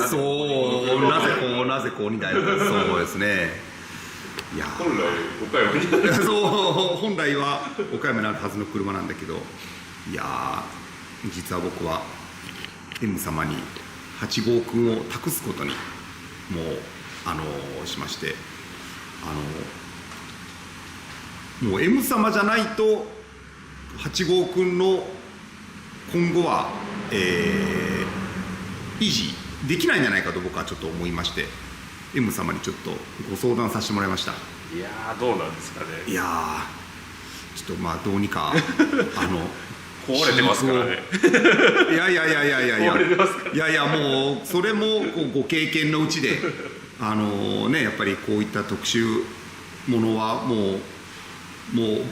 そうなぜこうみたいな、そうですね。いや本来岡山にそう本来は岡山にあるはずの車なんだけど、いや実は僕は M 様に8号君を託すことにもうしまして、もう M 様じゃないと8号君の今後は、維持できないんじゃないかと僕はちょっと思いまして、 M 様にちょっとご相談させてもらいました。いやーどうなんですかね。いやーちょっとまあどうにか壊れてますからね。いや壊れてますから。いやいやもうそれもこうご経験のうちでね、やっぱりこういった特殊ものはもう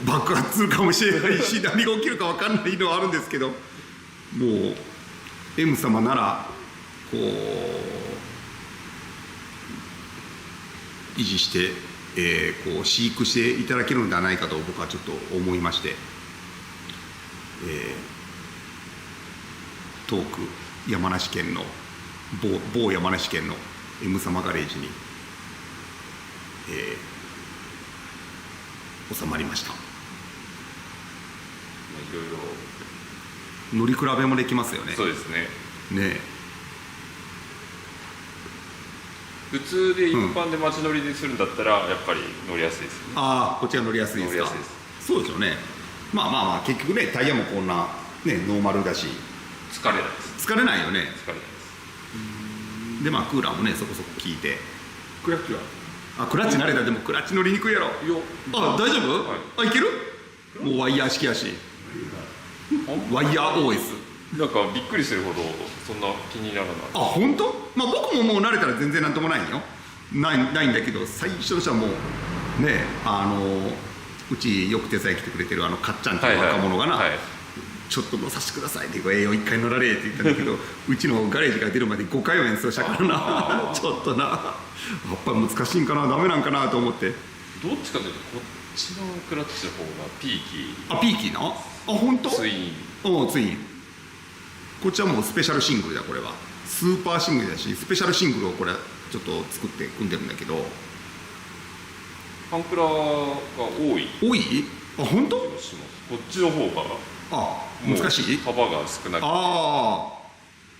爆発するかもしれないし何が起きるか分かんないのはあるんですけど、もう M 様ならこう維持して、こう飼育していただけるのではないかと僕はちょっと思いまして、遠く山梨県の某山梨県の M 様ガレージに、収まりました。いろいろ乗り比べもできますよね。そうですね。ね普通で一般で街乗りでするんだったらやっぱり乗りやすいですね。ああこっちが乗りやすいですか。乗りやすいです。そうですよね。まあ結局ねタイヤもこんなねノーマルだし疲れないです。疲れないよね。疲れないです。でまあクーラーもねそこそこ効いて、クラッチはクラッチ慣れた。でもクラッチ乗りにくいやろ。大丈夫、はいいける。もうワイヤー式やし、ワイヤー OS。なんかびっくりするほどそんな気にならない。本当？まあ僕ももう慣れたら全然なんともないよ。ないんだけど、最初の人はもうねうちよく手伝い来てくれてるかっちゃんっていう若者がな、ちょっと乗させてくださいって言うから一回乗られって言ったんだけどうちのガレージから出るまで5回は演奏したからなちょっとなやっぱり難しいんかな、ダメなんかなと思って。どっちかというとこっちのクラッチの方がピーキー。ピーキーな。本当？ツイン。ツイン。こっちはもうスペシャルシングルだ。これはスーパーシングルだし、スペシャルシングルをこれちょっと作って組んでるんだけど、ハンクラが多い多い？本当？気がします。こっちの方が難しい？幅が少なく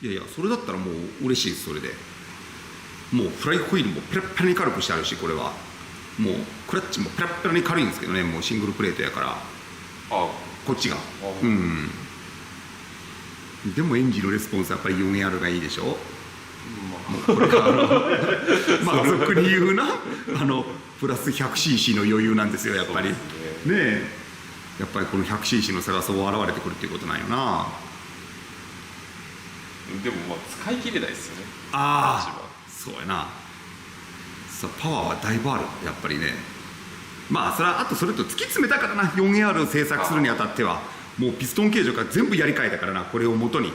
て。いやそれだったらもう嬉しいです。それでもうフライホイールもペラペラに軽くしてあるし、これはもうクラッチもペラペラに軽いんですけどね、もうシングルプレートやからこっちがでもエンジンのレスポンスはやっぱり 4AR がいいでしょ。これが俗に言うなプラス 100cc の余裕なんですよ、やっぱりねえ。やっぱりこの 100cc の差がそう現れてくるっていうことなんよな。でも使い切れないですよね。そうやな。パワーはだいぶあるやっぱりね。それはあとそれと突き詰めたからな。 4AR を製作するにあたってはもうピストン形状から全部やり替えたからな。これを元に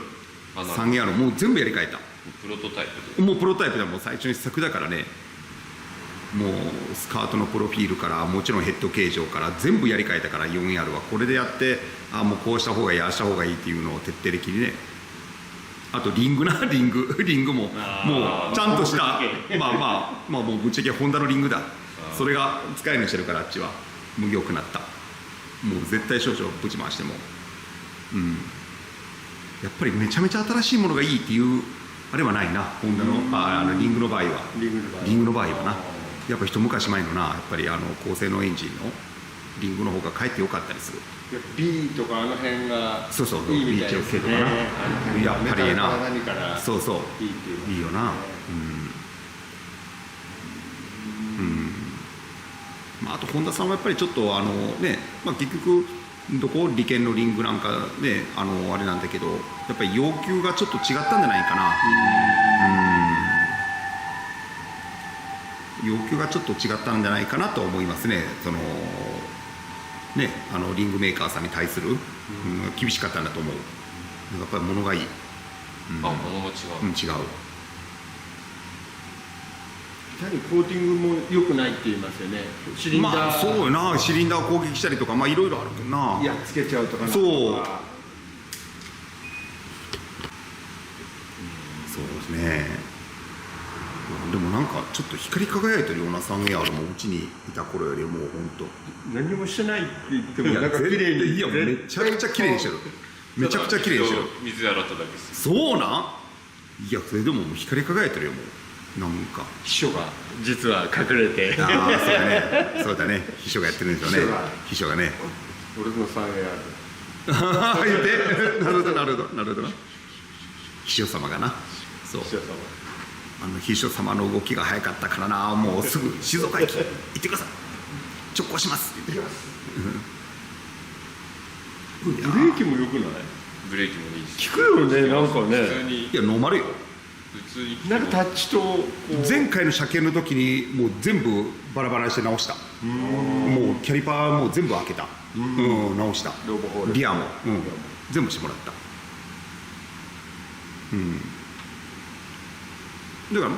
3AR もう全部やり替えた。プロトタイプ。もうプロトタイプでもう最初に試作だからね。もうスカートのプロフィールからもちろんヘッド形状から全部やり替えたから、 4AR はこれでやって、もうこうした方がいい、ああした方がいいっていうのを徹底的にね。あとリングももうちゃんとしたもうぶっちゃけホンダのリングだ。それが使えるようにしてるから、あっちは無形くなった。もう絶対少々ぶち回してもやっぱりめちゃめちゃ新しいものがいいっていうあれはないな、ホンダのリングの場合は。リングの場合はな、やっぱ一昔前のな、やっぱり高性能エンジンのリングの方がかえってよかったりする。B とか辺がそういいみたいですね。 B とかな、やっぱりな。何からそういいよな。あと本田さんはやっぱりちょっと結局どこ利権のリングなんかねあれなんだけど、やっぱり要求がちょっと違ったんじゃないかな。要求がちょっと違ったんじゃないかなと思いますね。リングメーカーさんに対する、厳しかったんだと思う。やっぱり物がいい。物が違う。違う。やはりコーティングも良くないって言いますよね。シリンダー、そうよな。シリンダーを攻撃したりとかいろいろあるけどな。やっつけちゃうとかそうえでもなんかちょっと光り輝いてるような 3AR もうちにいた頃よりもうほんと何もしてないって言ってもなんか絶綺麗に対いやめちゃくちゃ綺麗にしてるめちゃくちゃ綺麗にしてる水洗っただけですそうなんいやそれでももう光り輝いてるよもうなんか秘書が実は隠れてああそうだねそうだね秘書がやってるんですよね秘書がね俺の 3AR 言ってなるほどなるほどなるほどな秘書様がなそう秘書様秘書様の動きが早かったからなもうすぐ静岡駅行ってください直行しますって言ってブレーキも良くないブレーキもいいし効くよねなんかね普通にいやノーマルよ普通になんかタッチとこう前回の車検の時にもう全部バラバラにして直したもうキャリパーも全部開けた直したロボホールリアも、全部してもらっただから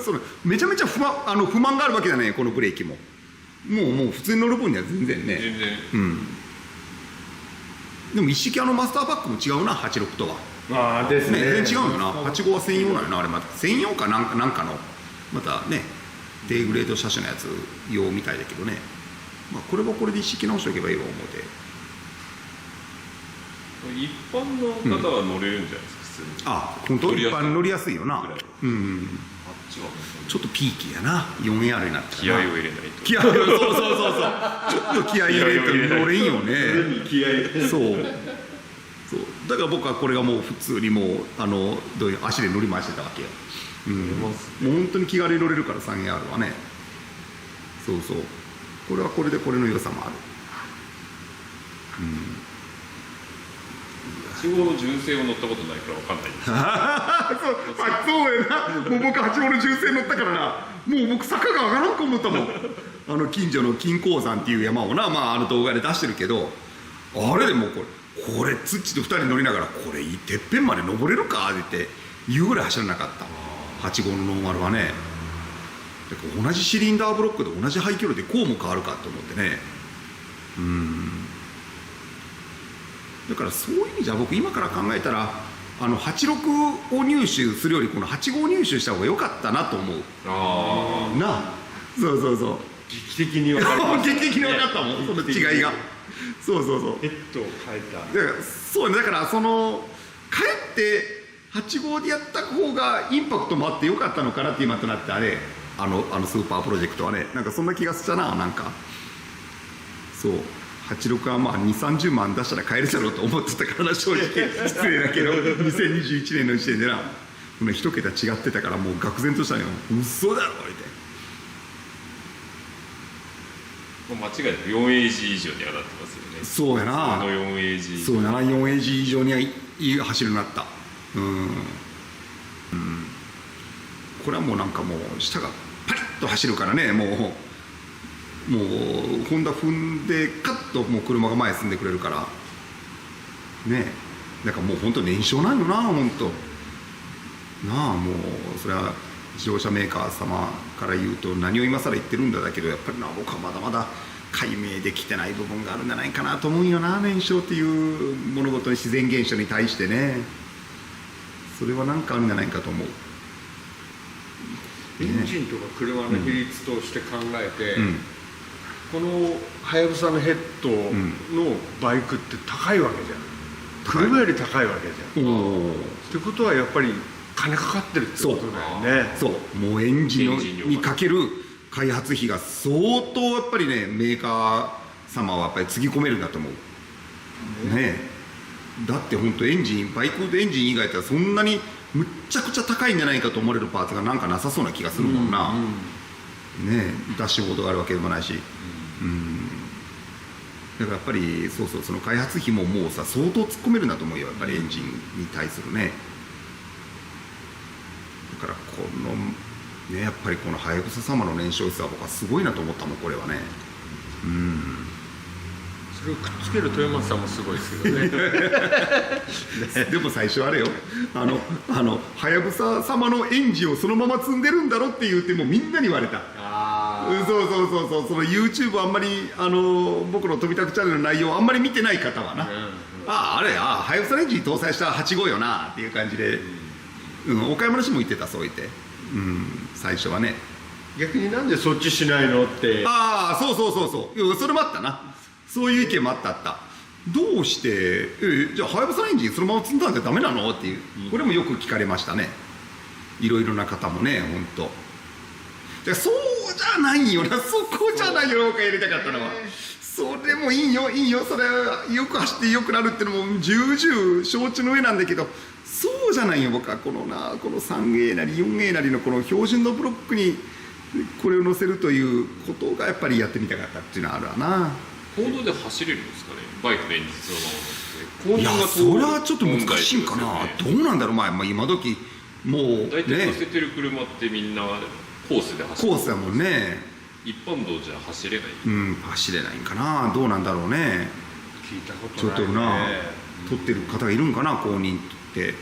そのめちゃめちゃ不満があるわけじゃないこのブレーキももう普通に乗る分には全然ね全然でも一式マスターパックも違うな86とはああですね全然違うよな85は専用なんよなあれまた専用かなんかのまたね低グレード車種のやつ用みたいだけどねまあこれはこれで一式直しておけばいいわ思うて一般の方は乗れるんじゃないですか、普通にあ本当一般乗りやすいよなぐらいあっちはちょっとピーキーやな 4AR になったら気合を入れないと気合そうちょっと気合い入れて乗れんよね気合いそうだから僕はこれがもう普通にもうどういう足で乗り回してたわけよ、もう本当に気軽に乗れるから 3AR はねそうこれはこれでこれの良さもある85の純正を乗ったことないから分かんないですそうやなもう僕85の純正乗ったからなもう僕坂が上がらんと思ったもん近所の金鉱山っていう山をな動画で出してるけどあれでもうこれツッチと2人乗りながらこれてっぺんまで登れるかって言うぐらい走らなかった85のノーマルはねだから同じシリンダーブロックで同じ排気量でこうも変わるかと思ってねだからそういう意味じゃ僕今から考えたら86を入手するよりこの85を入手した方が良かったなと思うなあそう劇的に分かります劇的に分かったもんその違いがそうヘッドを変えただからそのかえって85でやった方がインパクトもあって良かったのかなって今となってスーパープロジェクトはねなんかそんな気がしたななんかそう86は2、30万出したら買えるだろうと思ってたからな正直失礼だけど2021年の時点でな一桁違ってたからもう愕然としたのよ嘘だろってもう間違いなく 4AG 以上に上がってますよねそうやな 4AG そうやな 4AG 以上にはいい走るようになったこれはもうなんかもう下がパリッと走るからねもうホンダ踏んでカッともう車が前進んでくれるからねだからもう本当燃焼なんよな本当なあもうそれは自動車メーカー様から言うと何を今更言ってるんだけどやっぱりな僕はまだまだ解明できてない部分があるんじゃないかなと思うよな燃焼っていう物事の自然現象に対してねそれは何かあるんじゃないかと思うエンジンとか車の比率として考えて、このはやぶさのヘッドのバイクって高いわけじゃん車より高いわけじゃんってことはやっぱり金かかってるってことだよねそうもうエンジンにかける開発費が相当やっぱりねメーカー様はやっぱりつぎ込めるんだと思うねだって本当バイクでエンジン以外だったらそんなにむっちゃくちゃ高いんじゃないかと思われるパーツがなんかなさそうな気がするもんな、ねダッシュボードがあるわけでもないし、だからやっぱりその開発費ももうさ相当突っ込めるんだと思うよやっぱりエンジンに対するねだからやっぱりこのはやぶさ様の燃焼率は僕はすごいなと思ったもんこれはねそれをくっつける豊松さんもすごいですけどねでも最初あれよはやぶさ様のエンジンをそのまま積んでるんだろって言ってもみんなに言われたそうその YouTube あんまり僕の飛びたくチャンネルの内容あんまり見てない方はな、はやぶさエンジン搭載した85よなっていう感じでお買い物しも言ってた、そう言って、最初はね。逆になんでそっちしないのって。ああ、そういや、それもあったな。そういう意見もあったどうしてじゃあはやぶさエンジンそのまま積んだんじゃダメなのっていう、これもよく聞かれましたね。いろいろな方もね、本当。でそうじゃないよな、そこじゃないよ、僕がやりたかったのは。それもいいよ、それはよく走ってよくなるってのも重々承知の上なんだけど、そうじゃないよ、僕はこの 3A なり 4A なりのこの標準のブロックにこれを乗せるということがやっぱりやってみたかったっていうのはあるわな。公道で走れるんですかね、バイクのエンジンそのまま乗って。いや、それはちょっと難しいんかな、どうなんだろう。今時もう大体乗せてる車ってみんなコースで走る、コースだもんね。一般道じゃ走れない。走れないんかな、どうなんだろうね。聞いたこちょっとないね。とな、取ってる方がいるんかな、公認って。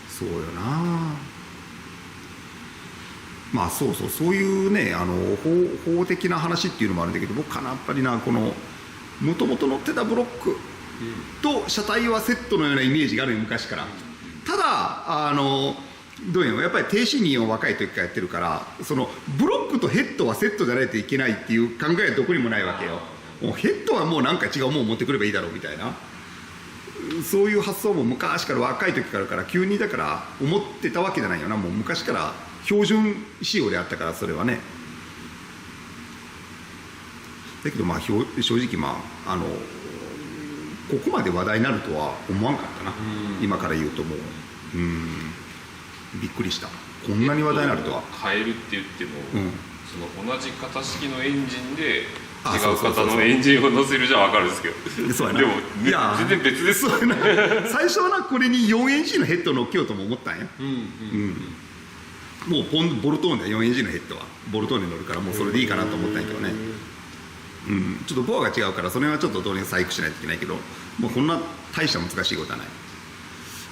そうよな。そういうね、法的な話っていうのもあるんだけど、僕かな、やっぱりな、このもともと乗ってたブロックと車体はセットのようなイメージがあるよ、昔から。ただどういうの、やっぱり低信任を若い時からやってるから、そのブロックとヘッドはセットじゃないといけないっていう考えはどこにもないわけよ。もうヘッドはもうなんか違うもん持ってくればいいだろうみたいな、そういう発想も昔から若い時から急にだから思ってたわけじゃないよな。もう昔から標準仕様であったから、それはね。だけど正直ここまで話題になるとは思わんかったな、今から言うともうびっくりした、こんなに話題になるとは。変えるって言っても、その同じ型式のエンジンで違あう型のエンジンを乗せるじゃ分かるんですけど、そうやな。でも、いや全然別ですよそうやな。最初はな、これに 4NG のヘッドを乗っけようとも思ったんや。もうボルトーンで 4NG のヘッドはボルトーンに乗るから、もうそれでいいかなと思ったんやけどね。ちょっとボアが違うから、それはちょっとどうにか細工しないといけないけど、もうこんな大した難しいことはない。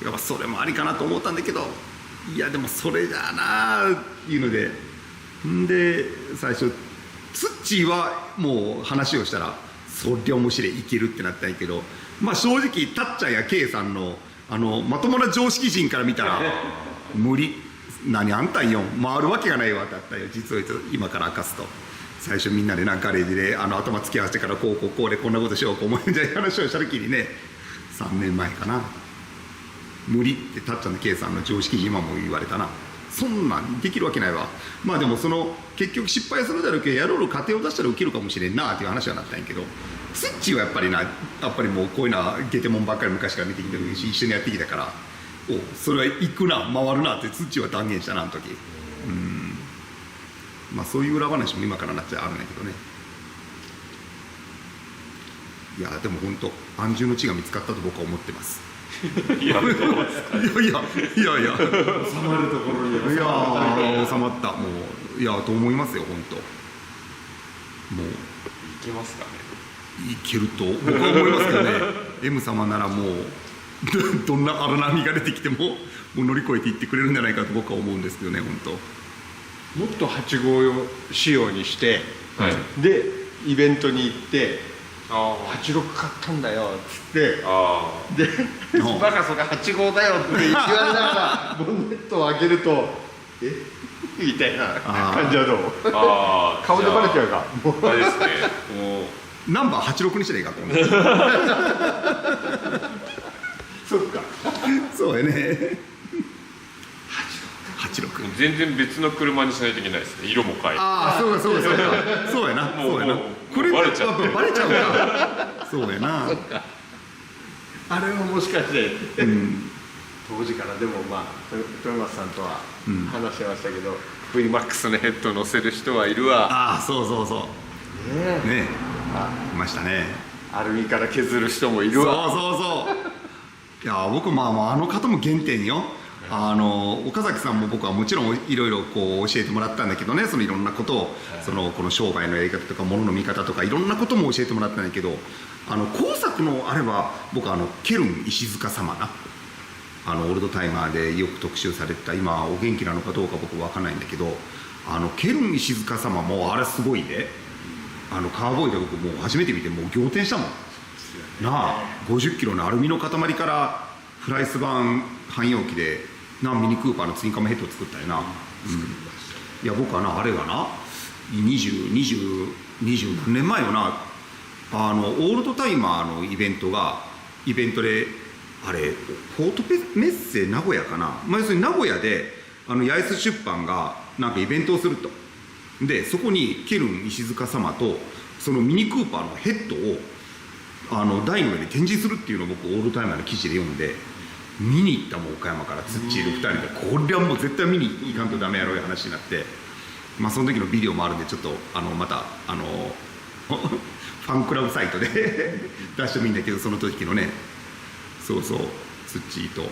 やっぱそれもありかなと思ったんだけど、いやでもそれじゃあなあいうので、最初ツッチーはもう話をしたら、そりゃ面白い、いけるってなったんやけど、正直たっちゃんや K さんのまともな常識人から見たら無理、何あんたんよ、回るわけがないわってあったよ。実を言うと今から明かすと、最初みんなでガレージで頭突き合わせてからこうでこんなことしようと思うみたいな話をした時にね、3年前かな、無理ってたっちゃんの K さんの常識人今も言われたな。そんなんできるわけないわ。でも結局失敗するだろうけど、やろうの過程を出したら受けるかもしれんなっていう話はなったんやけど、スッチーはやっぱりもうこういうのはゲテモンばっかり昔から見てきてるし、一緒にやってきたから、それは行くな回るなってスッチーは断言したな、あの時。そういう裏話も今からなっちゃあるんだけどね。いやでも本当安住の地が見つかったと僕は思ってます。いやどうですか。いや収まるところに収まった、もうと思いますよ、本当。もういけますかね。いけると僕は思いますけどね。M 様ならもうどんな荒波が出てきても乗り越えていってくれるんじゃないかと僕は思うんですけどね、本当。もっと8号用仕様にして、でイベントに行って86買ったんだよっつって、でバカそれ8号だよって言われながらボンネットを開けるとみたいな感じはどう？顔でバレちゃうか。あれですね、もうナンバー86にしたらいいかと思う。そっか、そうやね。86全然別の車にしないといけないですね。色も変えて。そうやな。これバレちゃうか。そうやな。あれはもしかして当時からでも豊松さんとは話してましたけど、VMAX のヘッド乗せる人はいるわ。そうね、いましたね。アルミから削る人もいるわ。いや僕あの方も原点よ。岡崎さんも僕はもちろんいろいろ教えてもらったんだけどね、いろんなことをこの商売のやり方とか物の見方とかいろんなことも教えてもらったんだけど、工作のあれば僕ケルン石塚様な、オールドタイマーでよく特集されてた、今お元気なのかどうか僕分かんないんだけど、ケルン石塚様もあれすごいね。カーボーイで僕もう初めて見てもう仰天したもんなあ。50キロのアルミの塊からフライス板汎用機でミニクーパーのツインカムヘッドを作ったよな、いや僕はなあれがな20何年前よな、オールドタイマーのイベントであれフォートメッセ名古屋かな、要するに名古屋で八重洲出版がなんかイベントをすると。でそこにケルン石塚様とそのミニクーパーのヘッドを台の上で展示するっていうのを僕オールドタイマーの記事で読んで見に行ったもん。岡山からツッチール2人でこれはもう絶対見に行かんとダメやろういう話になって、まあその時のビデオもあるんでちょっとまたファンクラブサイトで出してもいいんだけど、その時のねそうツッチーと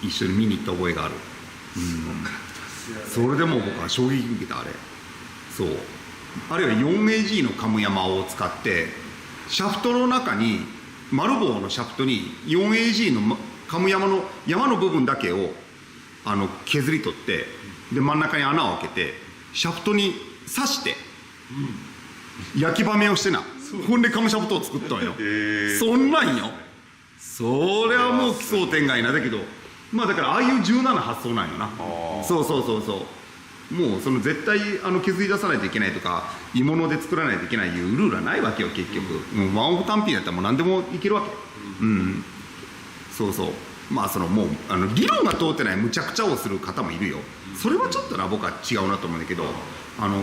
一緒に見に行った覚えがある。それでも僕は衝撃受けた。あれあるいは 4AG のカムヤマを使ってシャフトの中に丸棒のシャフトに 4AG のカムヤマの山の部分だけを削り取ってで真ん中に穴を開けてシャフトに刺して焼き場面をしてな、ほんでカムシャフトを作ったんよ。そんなんよ。それはもう奇想天外な。だけどまあだからああいう柔軟な発想なんよな。そうもうその絶対削り出さないといけないとか鋳物で作らないといけないいうルールはないわけよ結局。ワンオフ単品だったらもう何でもいけるわけ。まあもう理論が通ってない無茶苦茶をする方もいるよ。それはちょっとな僕は違うなと思うんだけど、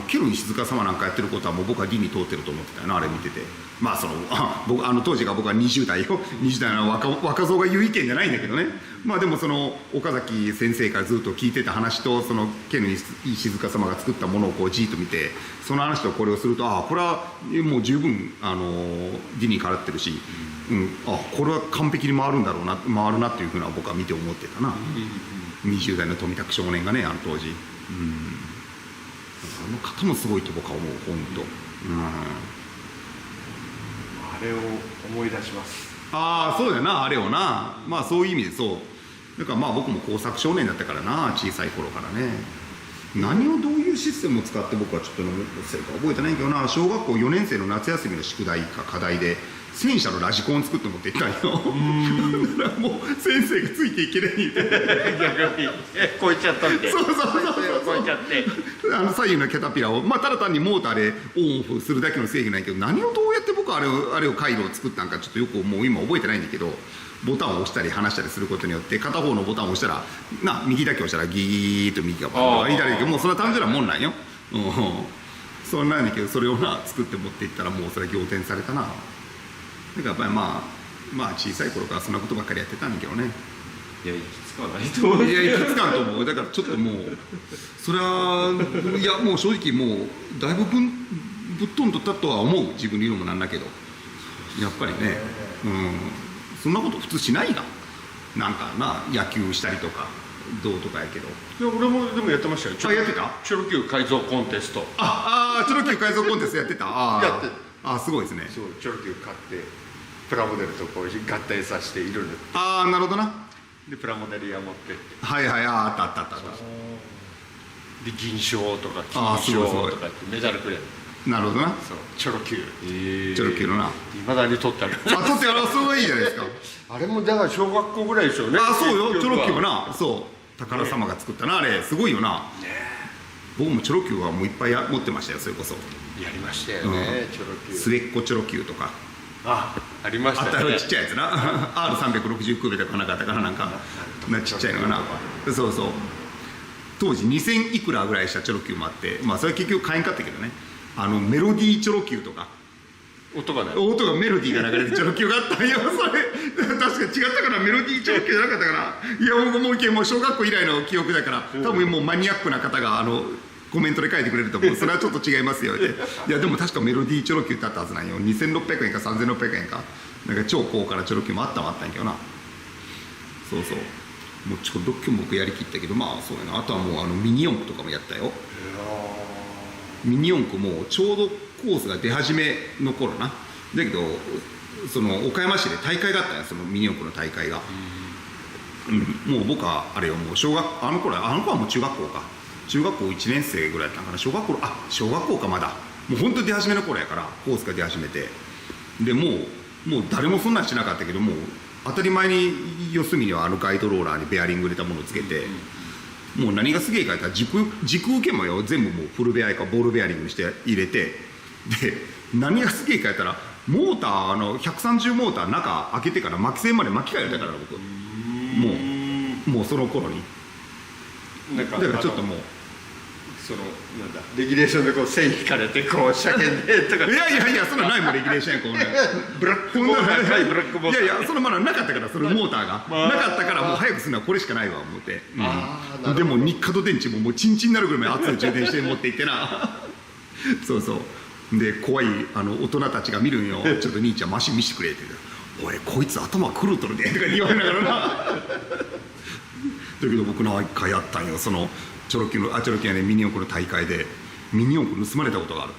ケルン石塚様なんかやってることはもう僕は理に通ってると思ってたよな、あれ見てて。まあ僕当時が僕は20代の若造が言う意見じゃないんだけどね。まあでも岡崎先生からずっと聞いてた話とケルン石塚様が作ったものをこうじーっと見て、その話とこれをするとこれはもう十分理にかなってるし、これは完璧に回るなっていうふうな僕は見て思ってたな。20代の富田少年がね当時。方もすごいと僕は思う本当。あれを思い出します。そうだよな、あれをな。まあそういう意味でだからまあ僕も工作少年だったからな、小さい頃からね。何をどういうシステムを使って僕はちょっと覚えてないけどな、小学校4年生の夏休みの宿題か課題で戦車のラジコンを作って持っていったんよ。だからもう先生がついていけないみたいな。逆に超えちゃったんで。そう超えちゃって左右のキャタピラをただ単にモーターでオンオフするだけの制御ないけど、何をどうやって僕はあれを回路を作ったんかちょっとよくもう今覚えてないんだけど、ボタンを押したり離したりすることによって片方のボタンを押したら右だけ押したらギーッと右が左だけど、もうそんな単純なもんなんよ。そんなんだけどそれを作って持っていったらもうそれは仰天されたな。だからやっぱりまあ小さい頃からそんなことばっかりやってたんだけどね。いや行き着かないと思う。いや行き着かんと思う。だからちょっともうそれはいやもう正直もうだいぶぶっ飛んとったとは思う。自分で言うのもなんだけどやっぱりね、そんなこと普通しないが。なんか野球したりとかどうとかやけど。いや俺もでもやってましたよ。やってた？チョロ Q 改造コンテスト。チョロ Q 改造コンテストやってた。やってすごいですね。そうチョロ Q 買ってプラモデルとこう合体させていろいろ。なるほどな。でプラモデル屋持ってって。あった。で銀賞とか金賞とかってメダルくれる。なるほどな。そうチョロ Q。チョロ Q のな。未だに取ってある。取ってやろう。それはいいじゃないですか。あれもだから小学校ぐらいでしょうね。そうよ。チョロ Q はな。宝様が作ったなあれすごいよな。僕もチョロ Q はもういっぱい持ってましたよ。それこそやりましたよね。チョロ Q。末っ子チョロ Q とか。ありましたね。ちっちゃいやつな。R360 クーベとかなかったからなんかちっちゃいのがな。そう当時2000いくらぐらいしたチョロ Q もあって、それは結局買えんかったけどね。メロディーチョロ Q とか音がメロディーが流れてチョロ Q があったんよ。それ確か違ったからメロディーチョロ Q じゃなかったから。いや僕もう小学校以来の記憶だから多分もうマニアックな方がコメントで書いてくれると思う。それはちょっと違いますよって。いやでも確かメロディーチョロ Q ってあったはずなんよ。2600円か3600円かなんか超高価なチョロ Q もあったんやけどな。もうチョロ Q も僕やりきったけどそうやな。あとはもうミニ四駆とかもやったよ。ミニ四駆もちょうどコースが出始めの頃な。だけど岡山市で大会があったんや。そのミニ四駆の大会が。もう僕はあれよもうあの子はもう中学校か。中学校1年生ぐらいだったかな。小学校かまだ。もう本当に出始めの頃やからコースが出始めて。でもう誰もそんなんしなかったけどもう当たり前に四隅にはガイドローラーにベアリング入れたものをつけて、もう何がすげえか言ったら軸受けもよ全部もうフルベアリングかボールベアリングにして入れて、で何がすげえか言ったらモーター130モーター中開けてから巻き線まで巻き替えれたから僕もうその頃になんかだからちょっともうそのなんだレギュレーションでこう線引かれてこう車検でとかいやそんなないもんレギュレーションやこんなブラックモーターかいブラックモーターいやそのまだなかったからそのモーターがなかったからもう早くするのはこれしかないわ思って、でもニッカド電池もうチンチンになるぐらい熱い充電して持っていってなそうで怖い大人たちが見るんよちょっと兄ちゃんマシン見せてくれって言うおいこいつ頭狂うとるでとか言われながらなだけど僕の一回やったんよそのチョロキュやねミニ四駆の大会でミニ四駆盗まれたことがある。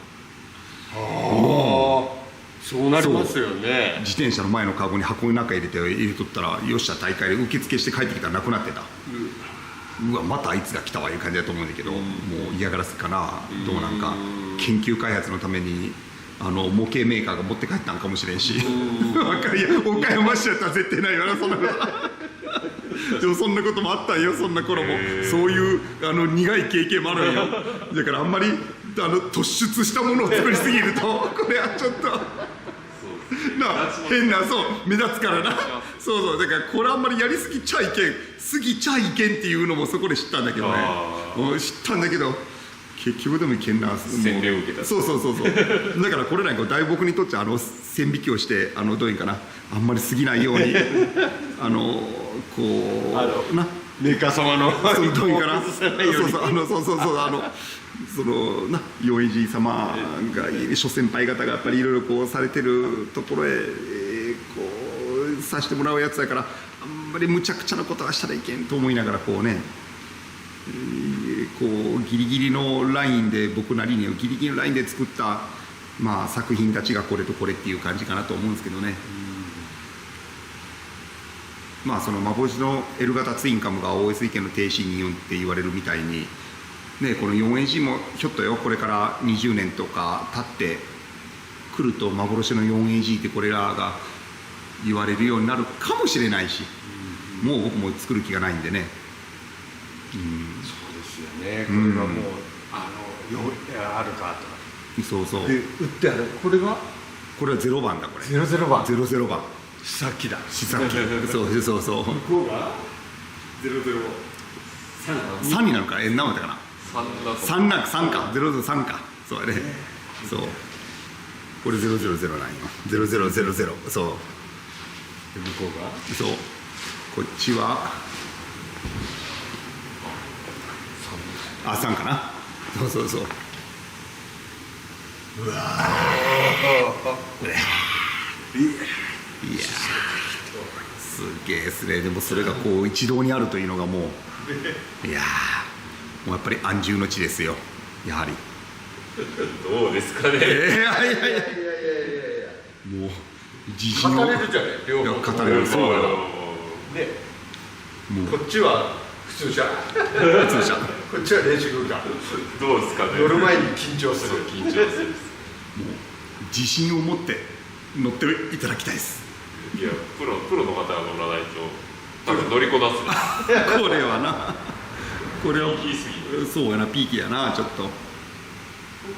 そうなりますよね。自転車の前のカゴに箱の中入れとったらよっしゃ大会で受付して帰ってきたらなくなってた、うわまたあいつが来たわいう感じだと思うんだけど、もう嫌がらせかなどうなんか研究開発のために模型メーカーが持って帰ったんかもしれんしいや岡山市やったら絶対ないよなそんなことでもそんなこともあったんよそんな頃もそういう苦い経験もあるんよだからあんまり突出したものを作りすぎるとこれはちょっと変な目立つからなそうだからこれあんまりやりすぎちゃいけんっていうのもそこで知ったんだけどね知ったんだけど結局でもいけんな洗礼を受けたそうだからこれなんかだいぶ僕にとって線引きをしてどういうかなあんまり過ぎないようにこうなメーカー様のどういうかな陽一様が諸先輩方がやっぱりいろいろこうされてるところへこうさせてもらうやつだからあんまり無茶苦茶なことはしたらいけんと思いながらこうねこうギリギリのラインで僕なりにギリギリのラインで作った作品たちがこれとこれっていう感じかなと思うんですけどね。その幻の L 型ツインカムが OS 系の低心2って言われるみたいに、ね、この 4AG もひょっとよこれから20年とか経ってくると幻の 4AG ってこれらが言われるようになるかもしれないし、もう僕も作る気がないんでね。そうですよね。これはもうあるかとそうで売ってあるこれは0番だこれ00番00番試作機だそう向こうが3になるから何だったかな3か003かそうやねそうこれ000なんよ0000そう向こうがそうこっちは3かなそううわいやすげえですね。でもそれがこう一堂にあるというのがもういやもうやっぱり安住の地ですよやはりどうですかねいやもう自信を語れるじゃない両方語れるそうやなでこっちは普通車こっちは練習空間どうですかね乗る前に緊張するもう自信を持って乗っていただきたいですいやプロの方が乗らないと多分乗りこなすこれはなこれはピーキーすぎるそうやなピーキーやなちょっとこ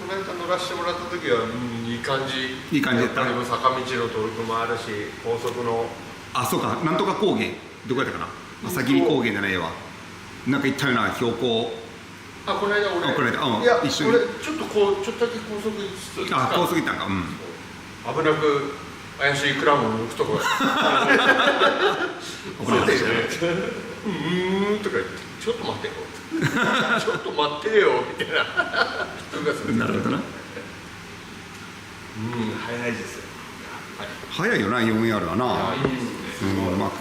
の間乗らせてもらった時は、いい感じだったやっぱりもう坂道のトルクもあるし高速のそうかなんとか高原どこやったかな朝霧高原じゃないわなんか行ったような標高この間俺この間いや一緒に俺ちょっとだけ高速高速行ったんか危なく怪しいクラブを抜くとこ危ないですよねとか言ってちょっと待ってよちょっと待ってよみたいな人がするなるほどな早いですよ早いよな 4R はな早いですね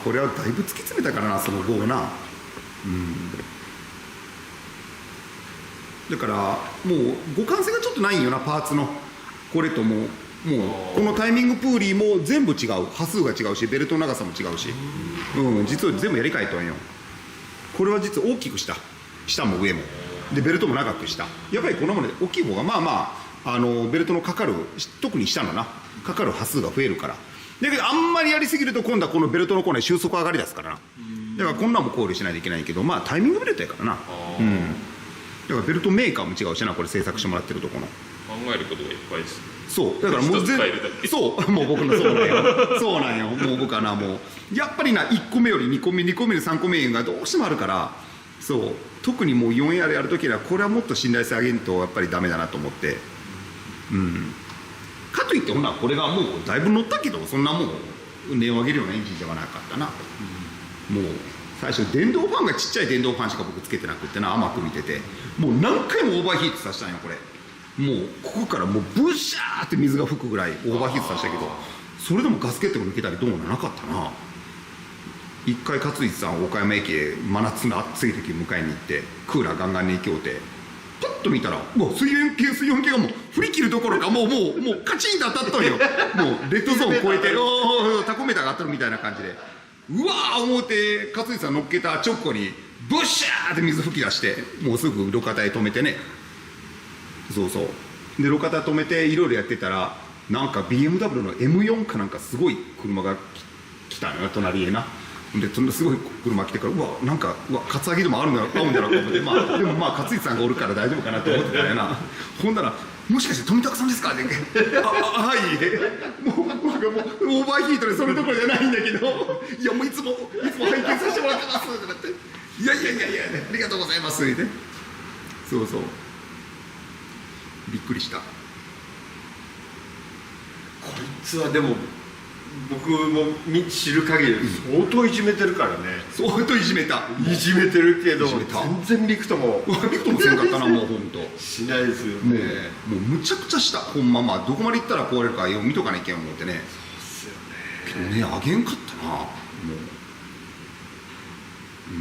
これはだいぶ突き詰めたからなその後なだからもう互換性がちょっとないんよなパーツのこれともこのタイミングプーリーも全部違う波数が違うしベルトの長さも違うし実は全部やり替えたんよこれは実は大きくした下も上もでベルトも長くしたやっぱりこのままで大きい方がベルトのかかる特に下のかかる波数が増えるからだけどあんまりやりすぎると今度はこのベルトのコーナー収束上がりですからな。だからこんなんも考慮しないといけないけど、まあタイミングベルトやからな。うん、だからベルトメーカーも違うしな、これ製作してもらってるところの考えることがいっぱいですね。そうだからもう一つ変えるだけそうもう僕のそうなんよそうなんよ。もう僕はな、もうやっぱりな1個目より2個目2個目より3個目がどうしてもあるから、そう特にもう 4AR やるときはこれはもっと信頼性上げんとやっぱりダメだなと思って、かといってほなこれがもうだいぶ乗ったけどそんなもう値を上げるようなエンジンではなかったな、もう最初電動ファンがちっちゃい電動ファンしか僕つけてなくってな、甘く見ててもう何回もオーバーヒートさせたんよこれ。もうここからもうブシャーって水が吹くぐらいオーバーヒートさせたけど、それでもガスケットが抜けたりどうもなかったな。一回勝一さん岡山駅へ真夏の暑い時迎えに行ってクーラーガンガンに行きょうてパッと見たらもう水温計がもう振り切るどころかもうカチンと当たったのよ。もうレッドゾーン超えておータコメーターが当たるみたいな感じで、うわー思って勝一さん乗っけた直後にブッシャーって水吹き出して、もうすぐ路肩へ止めてね、そうで路肩止めていろいろやってたらなんか BMW の M4 かなんかすごい車が来たのよ隣へな。でそんなすごい車来てからなんかカツアゲでも合うんだろうと思って、でも勝一さんがおるから大丈夫かなと思ってたよな。ほんならもしかして富田さんですかってはい、もうオーバーヒートでそれどころじゃないんだけど、いやもういつも拝見させてもらってますってなって、いやありがとうございますって、そうびっくりした。こいつはでも僕も知る限り相当いじめてるからね。相当いじめた。いじめてるけどいじめた全然ビクともせんかったな、もうほんとしないですよね。もうむちゃくちゃした。ほんまどこまで行ったら壊れるかよ見とかなきゃ思ってね。そうっすよね。けどねあげんかったなもう。